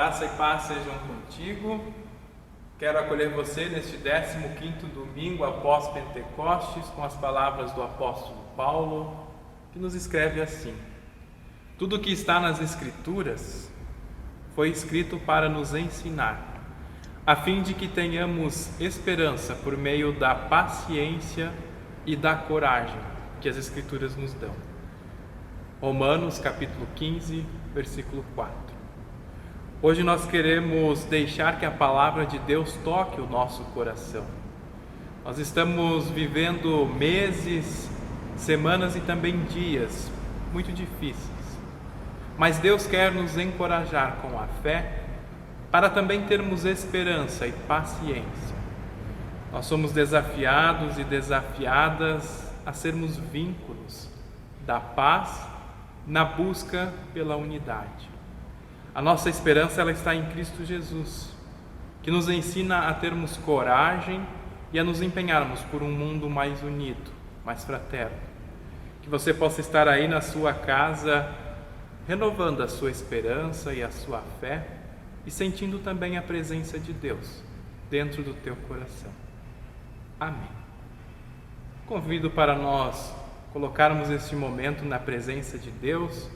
Graça e paz sejam contigo. Quero acolher você neste 15º domingo após Pentecostes com as palavras do apóstolo Paulo, que nos escreve assim: tudo o que está nas Escrituras foi escrito para nos ensinar, a fim de que tenhamos esperança por meio da paciência e da coragem que as Escrituras nos dão. Romanos capítulo 15, versículo 4. Hoje nós queremos deixar que a palavra de Deus toque o nosso coração. Nós estamos vivendo meses, semanas e também dias muito difíceis, mas Deus quer nos encorajar com a fé para também termos esperança e paciência. Nós somos desafiados e desafiadas a sermos vínculos da paz na busca pela unidade. A nossa esperança ela está em Cristo Jesus, que nos ensina a termos coragem e a nos empenharmos por um mundo mais unido, mais fraterno. Que você possa estar aí na sua casa, renovando a sua esperança e a sua fé e sentindo também a presença de Deus dentro do teu coração. Amém. Convido para nós colocarmos este momento na presença de Deus,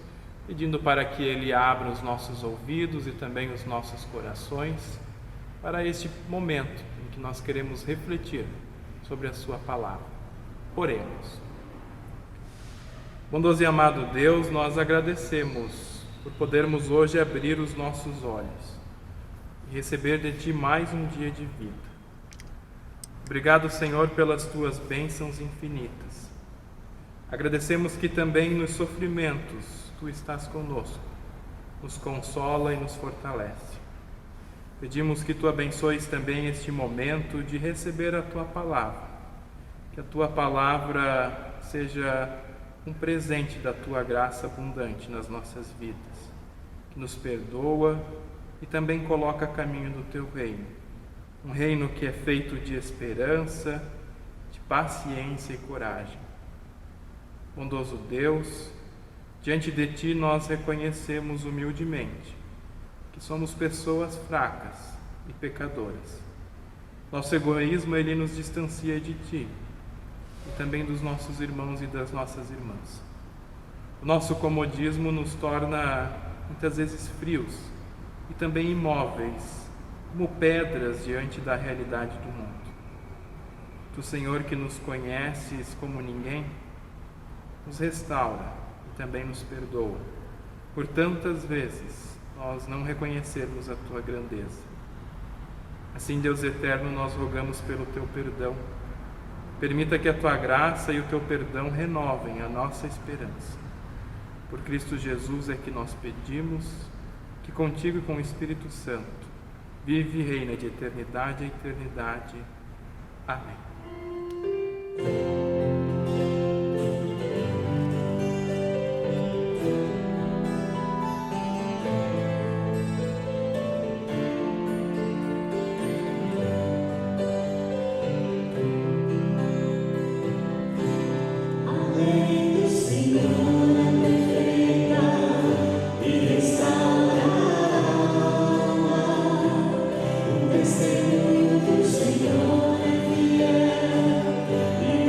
pedindo para que Ele abra os nossos ouvidos e também os nossos corações para este momento em que nós queremos refletir sobre a Sua palavra. Oremos. Bondoso e amado Deus, nós agradecemos por podermos hoje abrir os nossos olhos e receber de Ti mais um dia de vida. Obrigado, Senhor, pelas Tuas bênçãos infinitas. Agradecemos que também nos sofrimentos Tu estás conosco, nos consola e nos fortalece. Pedimos que Tu abençoes também este momento de receber a Tua palavra, que a Tua palavra seja um presente da Tua graça abundante nas nossas vidas, que nos perdoa e também coloca a caminho do Teu reino, um reino que é feito de esperança, de paciência e coragem. Bondoso Deus, diante de Ti nós reconhecemos humildemente que somos pessoas fracas e pecadoras. Nosso egoísmo ele nos distancia de Ti e também dos nossos irmãos e das nossas irmãs. O nosso comodismo nos torna muitas vezes frios e também imóveis, como pedras diante da realidade do mundo. Tu, Senhor, que nos conheces como ninguém, nos restaura e também nos perdoa por tantas vezes nós não reconhecermos a Tua grandeza. Assim, Deus eterno, nós rogamos pelo Teu perdão. Permita que a Tua graça e o Teu perdão renovem a nossa esperança. Por Cristo Jesus é que nós pedimos, que contigo e com o Espírito Santo vive e reina de eternidade a eternidade. Amém. Testemunho do Senhor é fiel e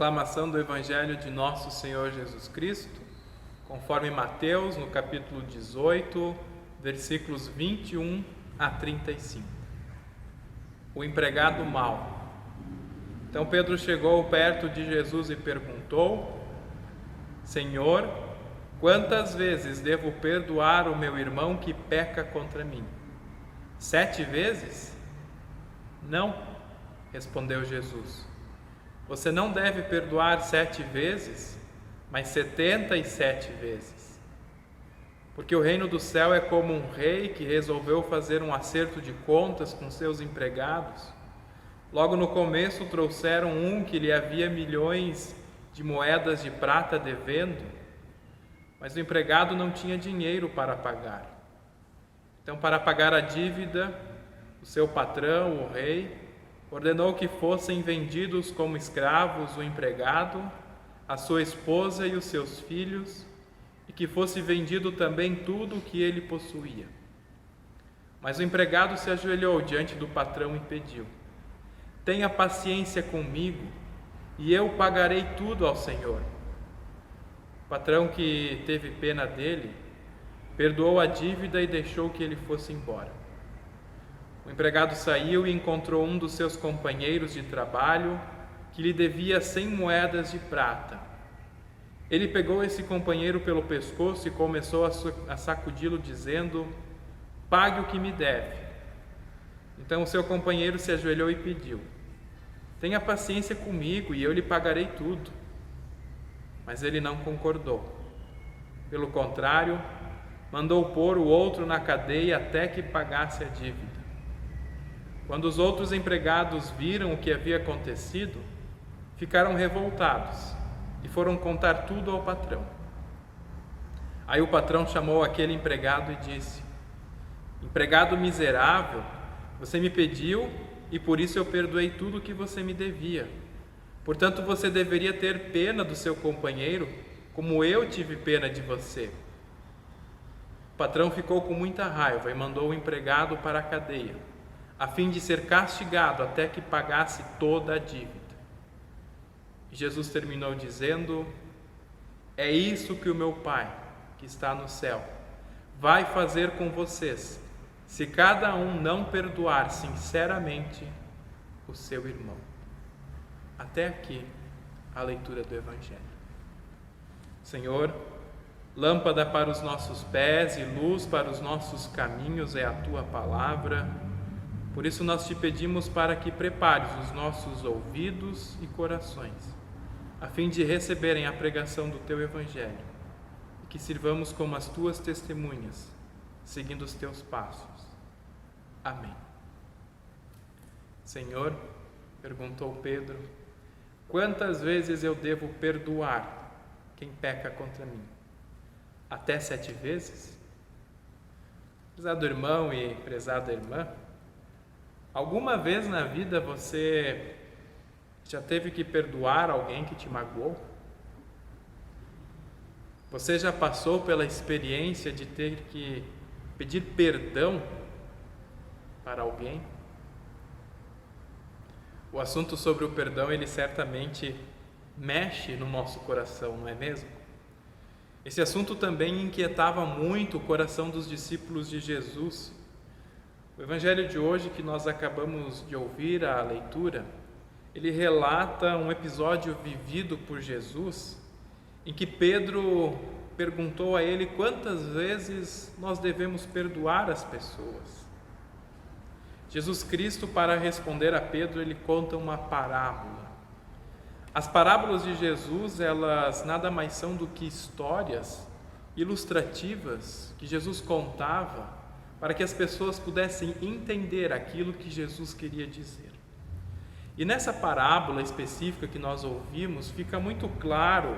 Proclamação do Evangelho de Nosso Senhor Jesus Cristo, conforme Mateus, no capítulo 18, versículos 21 a 35. O empregado mau. Então Pedro chegou perto de Jesus e perguntou: Senhor, quantas vezes devo perdoar o meu irmão que peca contra mim? 7 vezes? Não, respondeu Jesus. Você não deve perdoar 7 vezes, mas 77 vezes. Porque o reino do céu é como um rei que resolveu fazer um acerto de contas com seus empregados. Logo no começo trouxeram um que lhe havia milhões de moedas de prata devendo, mas o empregado não tinha dinheiro para pagar. Então, para pagar a dívida, o seu patrão, o rei, ordenou que fossem vendidos como escravos o empregado, a sua esposa e os seus filhos, e que fosse vendido também tudo o que ele possuía. Mas o empregado se ajoelhou diante do patrão e pediu: Tenha paciência comigo, e eu pagarei tudo ao Senhor. O patrão, que teve pena dele, perdoou a dívida e deixou que ele fosse embora. O empregado saiu e encontrou um dos seus companheiros de trabalho que lhe devia 100 moedas de prata. Ele pegou esse companheiro pelo pescoço e começou a sacudi-lo, dizendo: Pague o que me deve. Então o seu companheiro se ajoelhou e pediu: Tenha paciência comigo e eu lhe pagarei tudo. Mas ele não concordou. Pelo contrário, mandou pôr o outro na cadeia até que pagasse a dívida. Quando os outros empregados viram o que havia acontecido, ficaram revoltados e foram contar tudo ao patrão. Aí o patrão chamou aquele empregado e disse: Empregado miserável, você me pediu e por isso eu perdoei tudo o que você me devia. Portanto, você deveria ter pena do seu companheiro, como eu tive pena de você. O patrão ficou com muita raiva e mandou o empregado para a cadeia, a fim de ser castigado até que pagasse toda a dívida. E Jesus terminou dizendo: É isso que o meu Pai, que está no céu, vai fazer com vocês, se cada um não perdoar sinceramente o seu irmão. Até aqui a leitura do Evangelho. Senhor, lâmpada para os nossos pés e luz para os nossos caminhos é a Tua palavra. Por isso nós te pedimos para que prepares os nossos ouvidos e corações, a fim de receberem a pregação do Teu Evangelho, e que sirvamos como as Tuas testemunhas, seguindo os Teus passos. Amém. Senhor, perguntou Pedro, quantas vezes eu devo perdoar quem peca contra mim? Até 7 vezes? Prezado irmão e prezada irmã, alguma vez na vida você já teve que perdoar alguém que te magoou? Você já passou pela experiência de ter que pedir perdão para alguém? O assunto sobre o perdão, ele certamente mexe no nosso coração, não é mesmo? Esse assunto também inquietava muito o coração dos discípulos de Jesus. O Evangelho de hoje, que nós acabamos de ouvir a leitura, ele relata um episódio vivido por Jesus, em que Pedro perguntou a ele quantas vezes nós devemos perdoar as pessoas. Jesus Cristo, para responder a Pedro, ele conta uma parábola. As parábolas de Jesus, elas nada mais são do que histórias ilustrativas que Jesus contava para que as pessoas pudessem entender aquilo que Jesus queria dizer. E nessa parábola específica que nós ouvimos, fica muito claro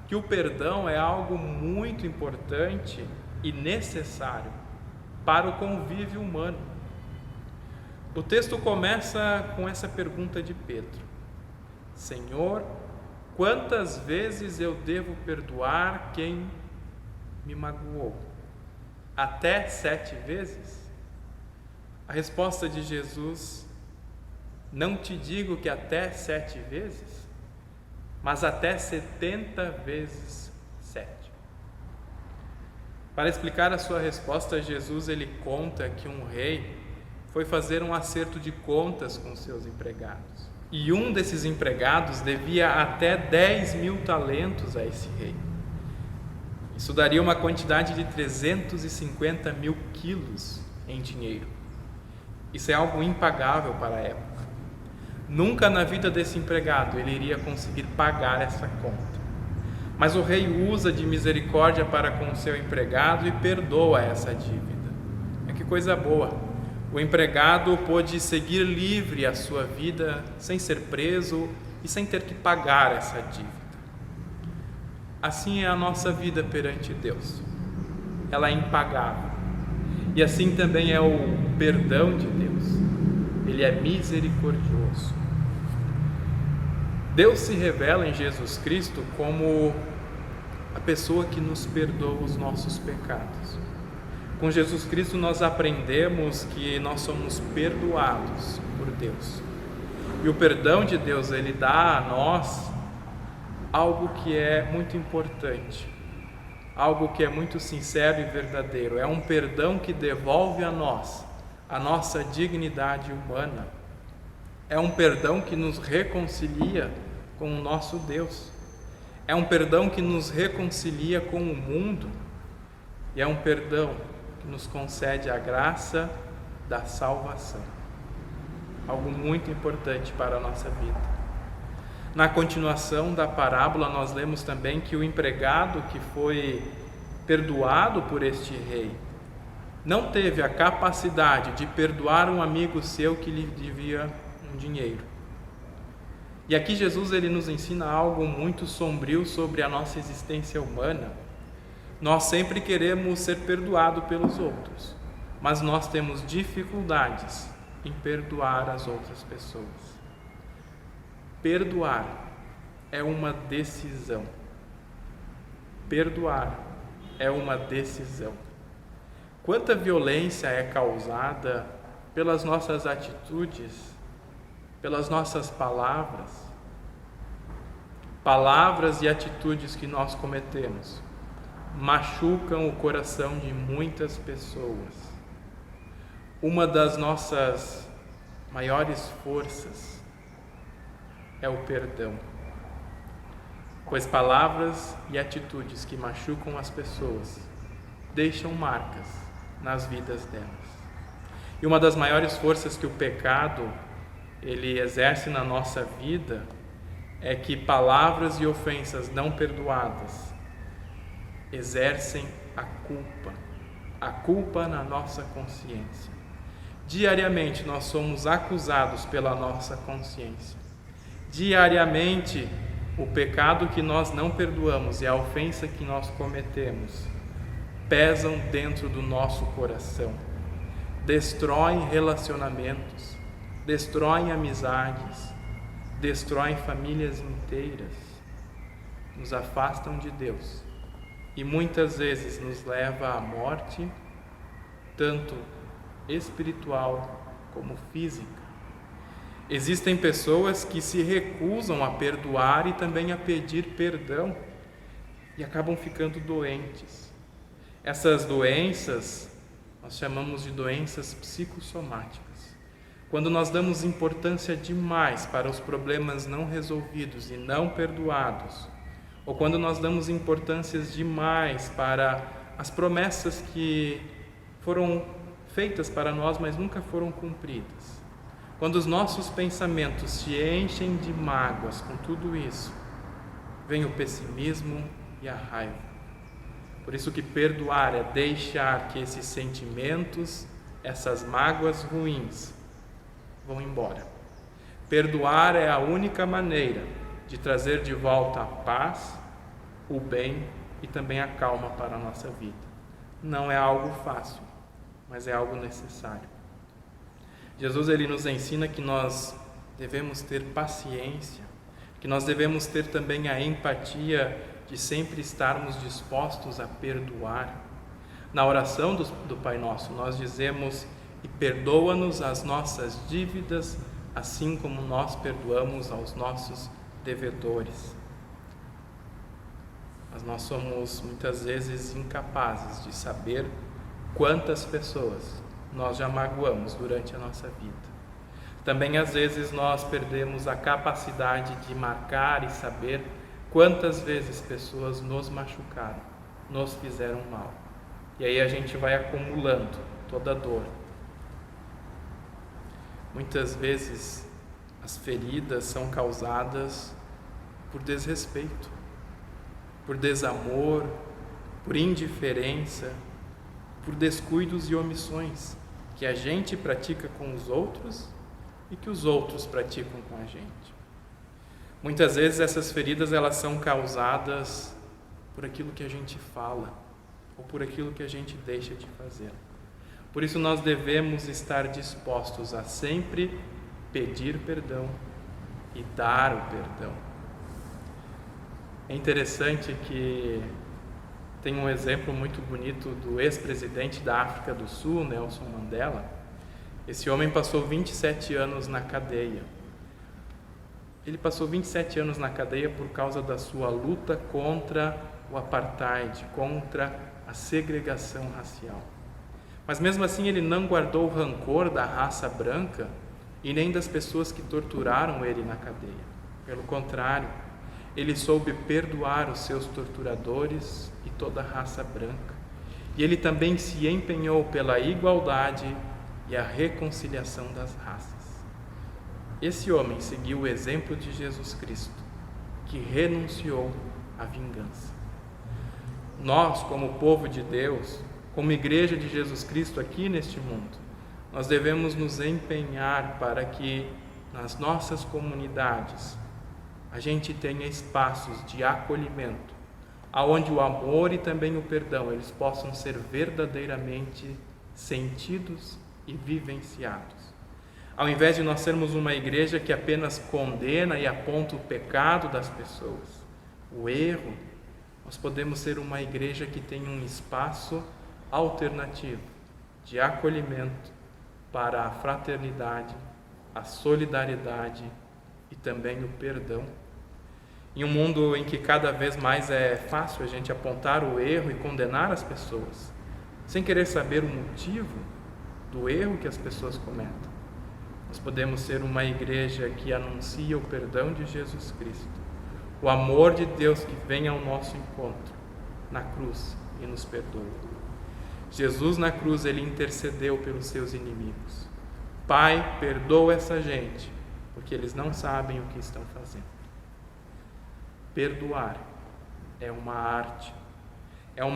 que o perdão é algo muito importante e necessário para o convívio humano. O texto começa com essa pergunta de Pedro: Senhor, quantas vezes eu devo perdoar quem me magoou? Até 7 vezes? A resposta de Jesus: não te digo que até 7 vezes, mas até 70 vezes 7. Para explicar a sua resposta, Jesus ele conta que um rei foi fazer um acerto de contas com seus empregados. E um desses empregados devia até 10.000 talentos a esse rei. Isso daria uma quantidade de 350.000 quilos em dinheiro. Isso é algo impagável para a época. Nunca na vida desse empregado ele iria conseguir pagar essa conta. Mas o rei usa de misericórdia para com o seu empregado e perdoa essa dívida. Que coisa boa! O empregado pôde seguir livre a sua vida sem ser preso e sem ter que pagar essa dívida. Assim é a nossa vida perante Deus. Ela é impagável. E assim também é o perdão de Deus. Ele é misericordioso. Deus se revela em Jesus Cristo como a pessoa que nos perdoa os nossos pecados. Com Jesus Cristo nós aprendemos que nós somos perdoados por Deus. E o perdão de Deus, ele dá a nós algo que é muito importante, algo que é muito sincero e verdadeiro. É um perdão que devolve a nós a nossa dignidade humana. É um perdão que nos reconcilia com o nosso Deus. É um perdão que nos reconcilia com o mundo. E é um perdão que nos concede a graça da salvação. Algo muito importante para a nossa vida. Na continuação da parábola, nós lemos também que o empregado que foi perdoado por este rei não teve a capacidade de perdoar um amigo seu que lhe devia um dinheiro. E aqui Jesus ele nos ensina algo muito sombrio sobre a nossa existência humana. Nós sempre queremos ser perdoados pelos outros, mas nós temos dificuldades em perdoar as outras pessoas. Perdoar é uma decisão. Perdoar é uma decisão. Quanta violência é causada pelas nossas atitudes, pelas nossas palavras e atitudes que nós cometemos, machucam o coração de muitas pessoas. Uma das nossas maiores forças é o perdão, pois palavras e atitudes que machucam as pessoas deixam marcas nas vidas delas. E uma das maiores forças que o pecado ele exerce na nossa vida é que palavras e ofensas não perdoadas exercem a culpa na nossa consciência. Diariamente nós somos acusados pela nossa consciência. Diariamente o pecado que nós não perdoamos e a ofensa que nós cometemos pesam dentro do nosso coração, destroem relacionamentos, destroem amizades, destroem famílias inteiras, nos afastam de Deus e muitas vezes nos leva à morte, tanto espiritual como física. Existem pessoas que se recusam a perdoar e também a pedir perdão e acabam ficando doentes. Essas doenças nós chamamos de doenças psicossomáticas. Quando nós damos importância demais para os problemas não resolvidos e não perdoados, ou quando nós damos importâncias demais para as promessas que foram feitas para nós, mas nunca foram cumpridas. Quando os nossos pensamentos se enchem de mágoas com tudo isso, vem o pessimismo e a raiva. Por isso que perdoar é deixar que esses sentimentos, essas mágoas ruins, vão embora. Perdoar é a única maneira de trazer de volta a paz, o bem e também a calma para a nossa vida. Não é algo fácil, mas é algo necessário. Jesus ele nos ensina que nós devemos ter paciência, que nós devemos ter também a empatia de sempre estarmos dispostos a perdoar. Na oração do Pai Nosso nós dizemos: e perdoa-nos as nossas dívidas, assim como nós perdoamos aos nossos devedores. nós somos muitas vezes incapazes de saber quantas pessoas nós já magoamos durante a nossa vida. Também às vezes nós perdemos a capacidade de marcar e saber quantas vezes pessoas nos machucaram, nos fizeram mal. E aí a gente vai acumulando toda a dor. Muitas vezes as feridas são causadas por desrespeito, por desamor, por indiferença, por descuidos e omissões que a gente pratica com os outros e que os outros praticam com a gente. Muitas vezes essas feridas elas são causadas por aquilo que a gente fala ou por aquilo que a gente deixa de fazer. Por isso nós devemos estar dispostos a sempre pedir perdão e dar o perdão. É interessante que tem um exemplo muito bonito do ex-presidente da África do Sul, Nelson Mandela. Esse homem passou 27 anos na cadeia. Ele passou 27 anos na cadeia por causa da sua luta contra o apartheid, contra a segregação racial. Mas mesmo assim ele não guardou o rancor da raça branca e nem das pessoas que torturaram ele na cadeia. Pelo contrário, ele soube perdoar os seus torturadores e toda a raça branca. E ele também se empenhou pela igualdade e a reconciliação das raças. Esse homem seguiu o exemplo de Jesus Cristo, que renunciou à vingança. Nós, como povo de Deus, como igreja de Jesus Cristo aqui neste mundo, nós devemos nos empenhar para que nas nossas comunidades a gente tenha espaços de acolhimento, aonde o amor e também o perdão eles possam ser verdadeiramente sentidos e vivenciados. Ao invés de nós sermos uma igreja que apenas condena e aponta o pecado das pessoas, o erro, nós podemos ser uma igreja que tem um espaço alternativo de acolhimento para a fraternidade, a solidariedade e também o perdão. Em um mundo em que cada vez mais é fácil a gente apontar o erro e condenar as pessoas, sem querer saber o motivo do erro que as pessoas cometem, nós podemos ser uma igreja que anuncia o perdão de Jesus Cristo, o amor de Deus que vem ao nosso encontro na cruz e nos perdoa. Jesus na cruz, ele intercedeu pelos seus inimigos. Pai, perdoa essa gente, porque eles não sabem o que estão fazendo. Perdoar é uma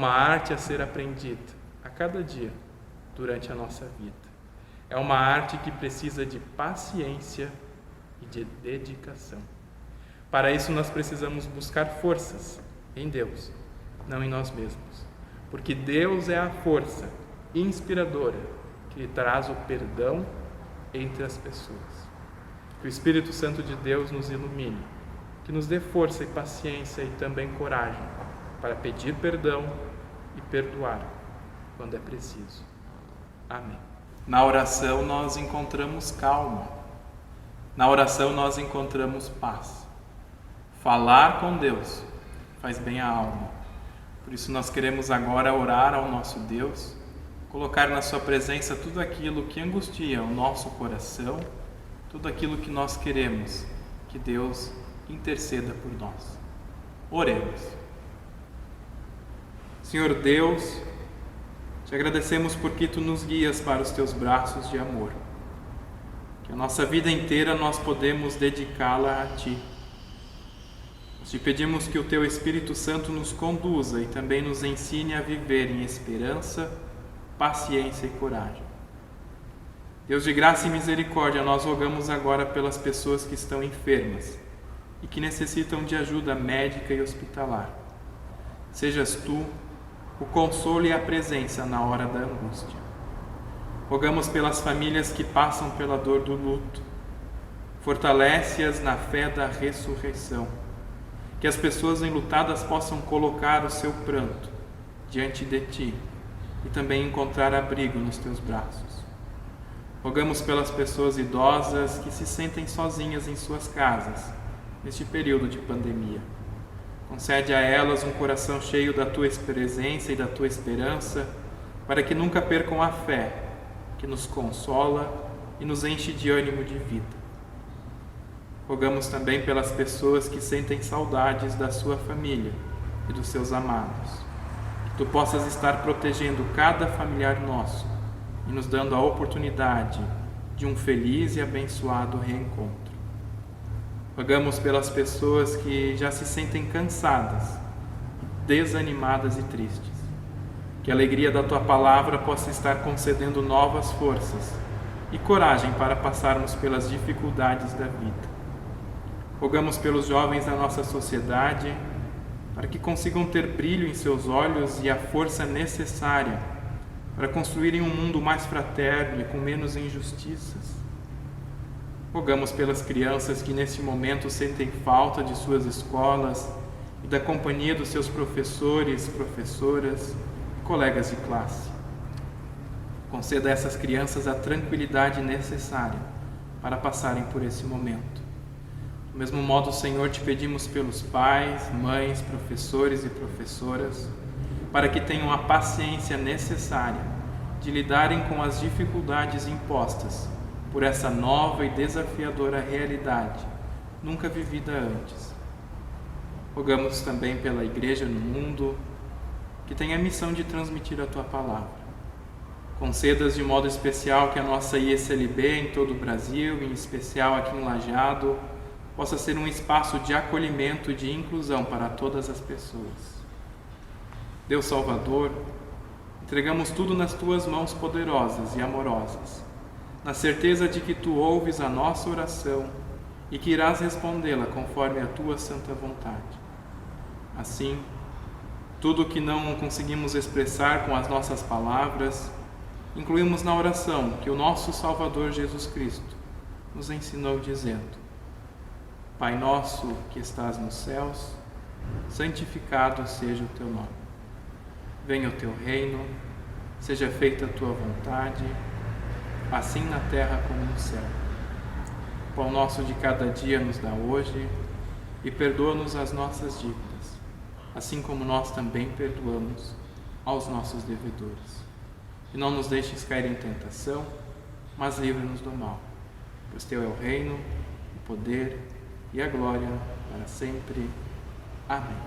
arte a ser aprendida a cada dia durante a nossa vida. É uma arte que precisa de paciência e de dedicação. Para isso nós precisamos buscar forças em Deus, não em nós mesmos. Porque Deus é a força inspiradora que traz o perdão entre as pessoas. Que o Espírito Santo de Deus nos ilumine, que nos dê força e paciência e também coragem para pedir perdão e perdoar quando é preciso. Amém. Na oração nós encontramos calma. Na oração nós encontramos paz. Falar com Deus faz bem à alma. Por isso nós queremos agora orar ao nosso Deus, colocar na sua presença tudo aquilo que angustia o nosso coração, tudo aquilo que nós queremos que Deus interceda por nós. Oremos. Senhor Deus, te agradecemos porque Tu nos guias para os Teus braços de amor, que a nossa vida inteira nós podemos dedicá-la a Ti. Te pedimos que o Teu Espírito Santo nos conduza e também nos ensine a viver em esperança, paciência e coragem. Deus de graça e misericórdia, nós rogamos agora pelas pessoas que estão enfermas e que necessitam de ajuda médica e hospitalar. Sejas Tu o consolo e a presença na hora da angústia. Rogamos pelas famílias que passam pela dor do luto. Fortalece-as na fé da ressurreição. Que as pessoas enlutadas possam colocar o seu pranto diante de Ti e também encontrar abrigo nos Teus braços. Rogamos pelas pessoas idosas que se sentem sozinhas em suas casas neste período de pandemia. Concede a elas um coração cheio da Tua presença e da Tua esperança, para que nunca percam a fé, que nos consola e nos enche de ânimo de vida. Rogamos também pelas pessoas que sentem saudades da sua família e dos seus amados. Que Tu possas estar protegendo cada familiar nosso e nos dando a oportunidade de um feliz e abençoado reencontro. Rogamos pelas pessoas que já se sentem cansadas, desanimadas e tristes. Que a alegria da Tua palavra possa estar concedendo novas forças e coragem para passarmos pelas dificuldades da vida. Rogamos pelos jovens da nossa sociedade, para que consigam ter brilho em seus olhos e a força necessária para construírem um mundo mais fraterno e com menos injustiças. Rogamos pelas crianças que neste momento sentem falta de suas escolas e da companhia dos seus professores, professoras e colegas de classe. Conceda a essas crianças a tranquilidade necessária para passarem por esse momento. Do mesmo modo, Senhor, te pedimos pelos pais, mães, professores e professoras, para que tenham a paciência necessária de lidarem com as dificuldades impostas por essa nova e desafiadora realidade, nunca vivida antes. Rogamos também pela Igreja no mundo, que tem a missão de transmitir a Tua palavra. Concedas de modo especial que a nossa IECLB em todo o Brasil, em especial aqui em Lajeado, possa ser um espaço de acolhimento e de inclusão para todas as pessoas. Deus Salvador, entregamos tudo nas Tuas mãos poderosas e amorosas, na certeza de que Tu ouves a nossa oração e que irás respondê-la conforme a Tua santa vontade. Assim, tudo o que não conseguimos expressar com as nossas palavras, incluímos na oração que o nosso Salvador Jesus Cristo nos ensinou dizendo: Pai nosso que estás nos céus, santificado seja o Teu nome. Venha o Teu reino, seja feita a Tua vontade, assim na terra como no céu. O pão nosso de cada dia nos dá hoje, e perdoa-nos as nossas dívidas, assim como nós também perdoamos aos nossos devedores. E não nos deixes cair em tentação, mas livra-nos do mal. Pois Teu é o reino, o poder e a glória para sempre. Amém.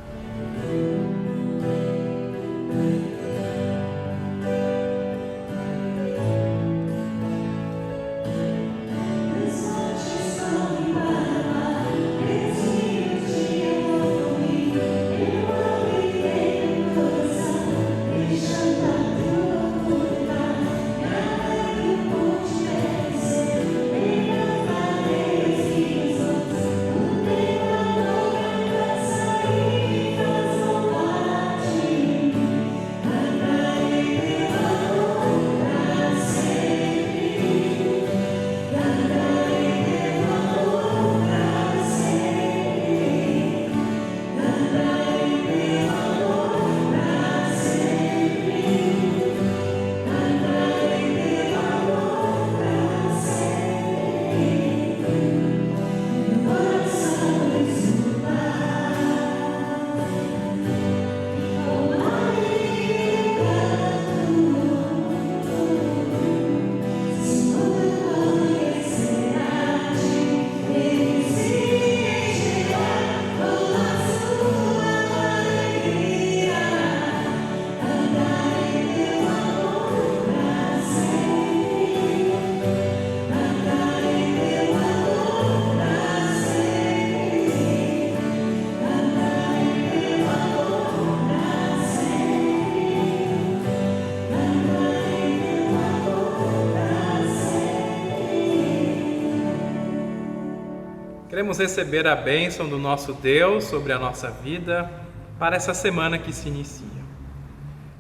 Queremos receber a bênção do nosso Deus sobre a nossa vida para essa semana que se inicia.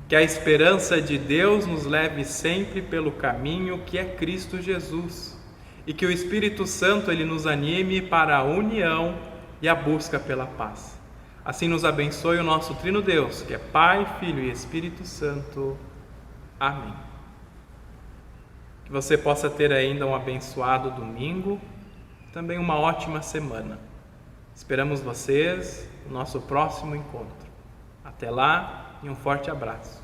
Que a esperança de Deus nos leve sempre pelo caminho que é Cristo Jesus e que o Espírito Santo ele nos anime para a união e a busca pela paz. Assim nos abençoe o nosso Trino Deus, que é Pai, Filho e Espírito Santo. Amém. Que você possa ter ainda um abençoado domingo, também uma ótima semana. Esperamos vocês no nosso próximo encontro. Até lá e um forte abraço.